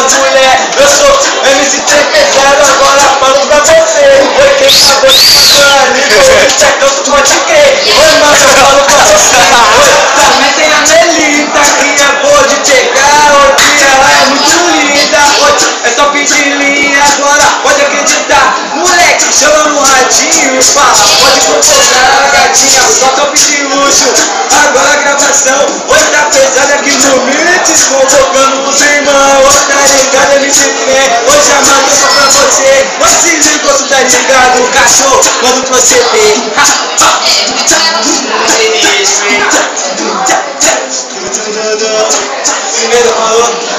mulher. Eu sou MC3 pesado, agora falo pra você. Oi, quem tá gostando? Isso é canto, pode crer. Oi, mano, eu falo pra você. Oi, também tem a Melita, que é boa de pegar. Hoje ela é muito linda. Hoje é top de linha, agora pode acreditar. Moleque, chama no radinho e fala, pode controlar a gatinha, só top de luxo. Agora a gravação, hoje tá pesada aqui no Mix, convocando os irmãos, tá ligado, MC3? Hoje a mão só pra você, mas se liga, você tá ligado, cachorro, quando você vê. Primeiro falou.